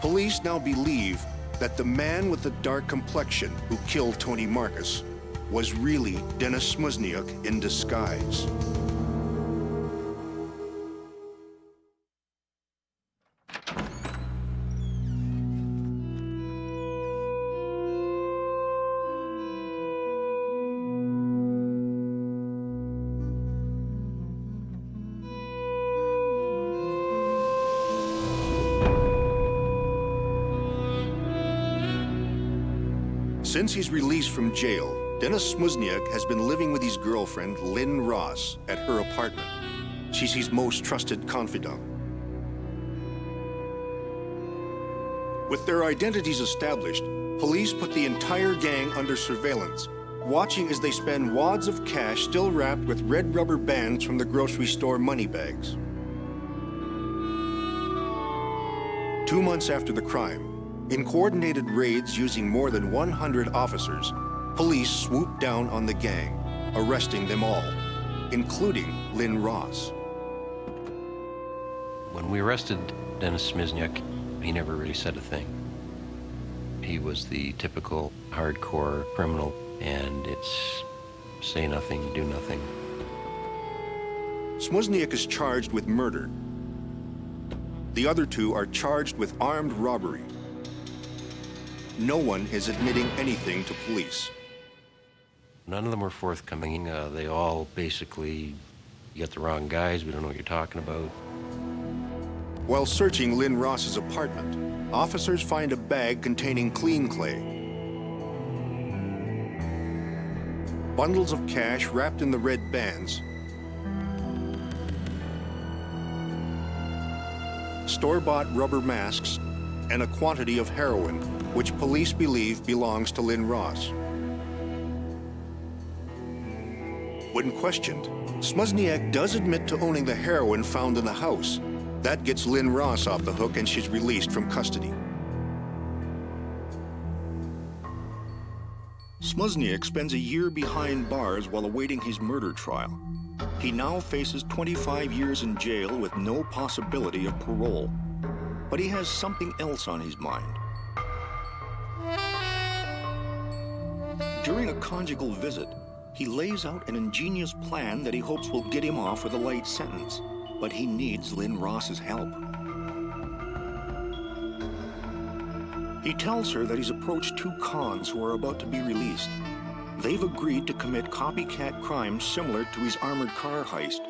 Police now believe that the man with the dark complexion who killed Tony Marcus was really Dennis Smuzniuk in disguise. Since he's released from jail, Dennis Smuzniuk has been living with his girlfriend, Lynn Ross, at her apartment. She's his most trusted confidant. With their identities established, police put the entire gang under surveillance, watching as they spend wads of cash still wrapped with red rubber bands from the grocery store money bags. 2 months after the crime, in coordinated raids using more than 100 officers, police swooped down on the gang, arresting them all, including Lynn Ross. When we arrested Dennis Smuzniuk, he never really said a thing. He was the typical hardcore criminal, and it's say nothing, do nothing. Smuzniuk is charged with murder. The other two are charged with armed robbery. No one is admitting anything to police. None of them were forthcoming. They all basically, you got the wrong guys, we don't know what you're talking about. While searching Lynn Ross's apartment, officers find a bag containing clean clay. Bundles of cash wrapped in the red bands. Store-bought rubber masks, and a quantity of heroin, which police believe belongs to Lynn Ross. When questioned, Smuzniuk does admit to owning the heroin found in the house. That gets Lynn Ross off the hook and she's released from custody. Smuzniuk spends a year behind bars while awaiting his murder trial. He now faces 25 years in jail with no possibility of parole. But he has something else on his mind. During a conjugal visit, he lays out an ingenious plan that he hopes will get him off with a light sentence. But he needs Lynn Ross's help. He tells her that he's approached 2 cons who are about to be released. They've agreed to commit copycat crimes similar to his armored car heist.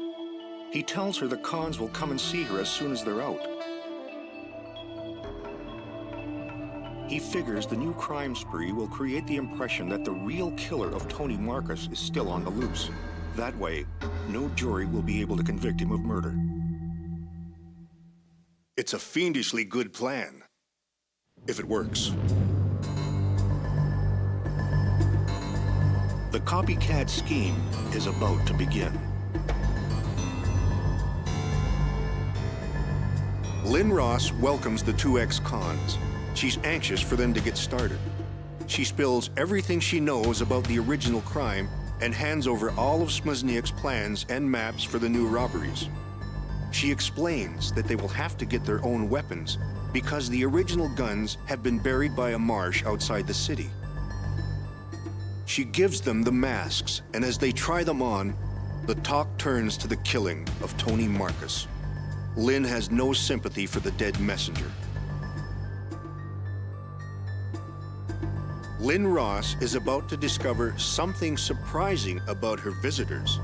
He tells her the cons will come and see her as soon as they're out. He figures the new crime spree will create the impression that the real killer of Tony Marcus is still on the loose. That way, no jury will be able to convict him of murder. It's a fiendishly good plan, if it works. The copycat scheme is about to begin. Lynn Ross welcomes the 2 ex-cons. She's anxious for them to get started. She spills everything she knows about the original crime and hands over all of Smuzniuk's plans and maps for the new robberies. She explains that they will have to get their own weapons because the original guns have been buried by a marsh outside the city. She gives them the masks, and as they try them on, the talk turns to the killing of Tony Marcus. Lynn has no sympathy for the dead messenger. Lynn Ross is about to discover something surprising about her visitors.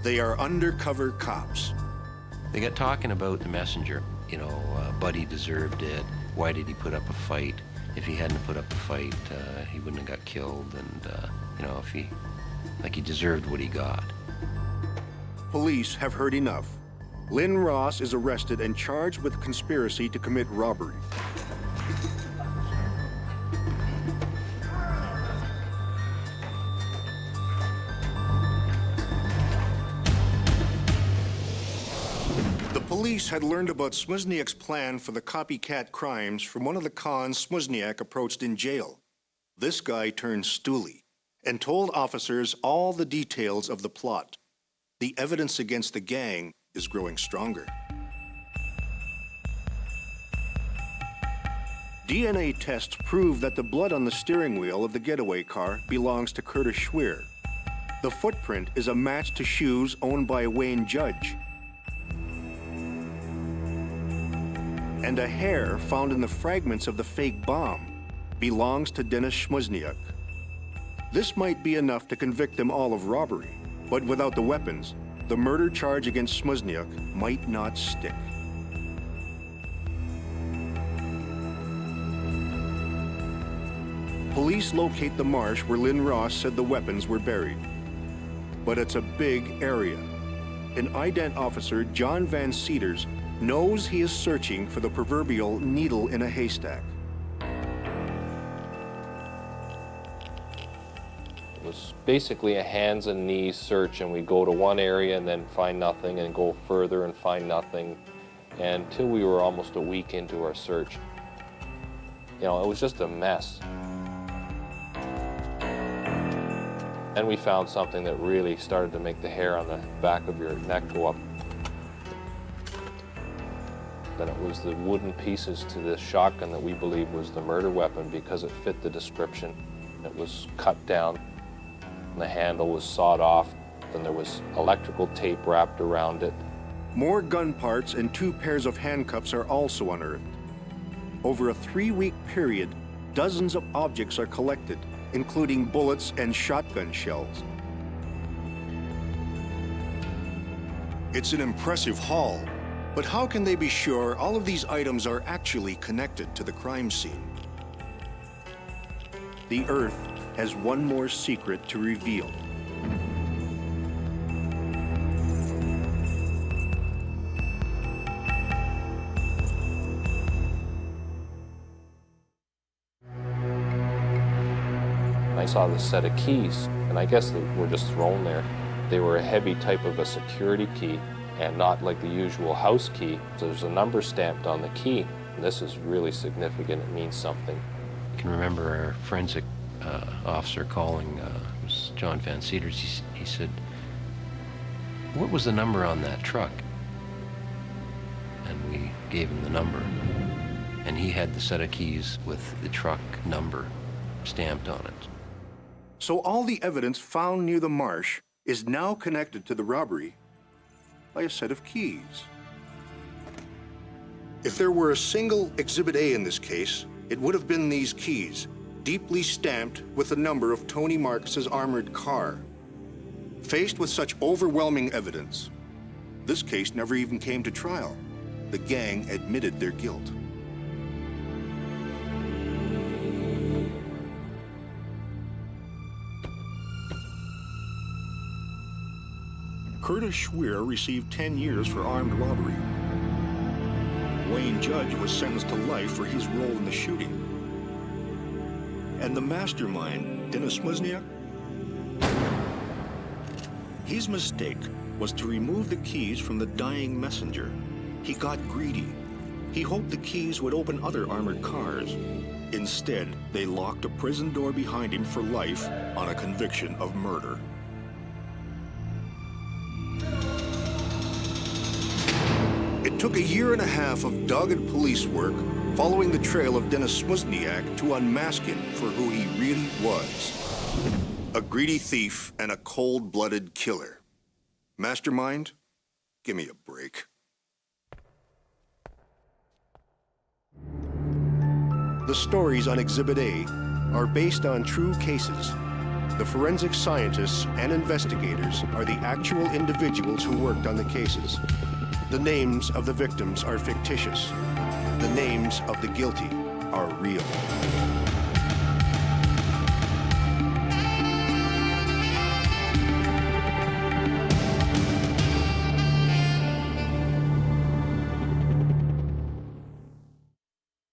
They are undercover cops. They got talking about the messenger. You know, Buddy deserved it. Why did he put up a fight? If he hadn't put up a fight, he wouldn't have got killed. And, you know, if he deserved what he got. Police have heard enough. Lynn Ross is arrested and charged with conspiracy to commit robbery. Police had learned about Smuzniuk's plan for the copycat crimes from one of the cons Smuzniuk approached in jail. This guy turned stoolie and told officers all the details of the plot. The evidence against the gang is growing stronger. DNA tests prove that the blood on the steering wheel of the getaway car belongs to Curtis Schweer, The footprint is a match to shoes owned by Wayne Judge. And a hair found in the fragments of the fake bomb belongs to Dennis Schmuzniak. This might be enough to convict them all of robbery, but without the weapons, the murder charge against Schmuzniak might not stick. Police locate the marsh where Lynn Ross said the weapons were buried. But it's a big area. An ident officer, John Van Cedars, knows he is searching for the proverbial needle in a haystack. It was basically a hands and knees search, and we go to one area and then find nothing and go further and find nothing, until we were almost a week into our search. You know, it was just a mess. And we found something that really started to make the hair on the back of your neck go up. Then it was the wooden pieces to this shotgun that we believe was the murder weapon because it fit the description. It was cut down, and the handle was sawed off, and there was electrical tape wrapped around it. More gun parts and 2 pairs of handcuffs are also unearthed. Over a 3-week period, dozens of objects are collected, including bullets and shotgun shells. It's an impressive haul, but how can they be sure all of these items are actually connected to the crime scene? The Earth has one more secret to reveal. I saw this set of keys, and I guess they were just thrown there. They were a heavy type of a security key, and not like the usual house key. So there's a number stamped on the key, and this is really significant. It means something. I can remember our forensic officer calling, it was John Van Cedars. He said, "What was the number on that truck?" And we gave him the number, and he had the set of keys with the truck number stamped on it. So all the evidence found near the marsh is now connected to the robbery by a set of keys. If there were a single Exhibit A in this case, it would have been these keys, deeply stamped with the number of Tony Marcus's armored car. Faced with such overwhelming evidence, this case never even came to trial. The gang admitted their guilt. Curtis Schweer received 10 years for armed robbery. Wayne Judge was sentenced to life for his role in the shooting. And the mastermind, Dennis Schmuzniak? His mistake was to remove the keys from the dying messenger. He got greedy. He hoped the keys would open other armored cars. Instead, they locked a prison door behind him for life on a conviction of murder. It took 1.5 years of dogged police work following the trail of Dennis Schmuzniak to unmask him for who he really was. A greedy thief and a cold-blooded killer. Mastermind? Give me a break. The stories on Exhibit A are based on true cases. The forensic scientists and investigators are the actual individuals who worked on the cases. The names of the victims are fictitious. The names of the guilty are real.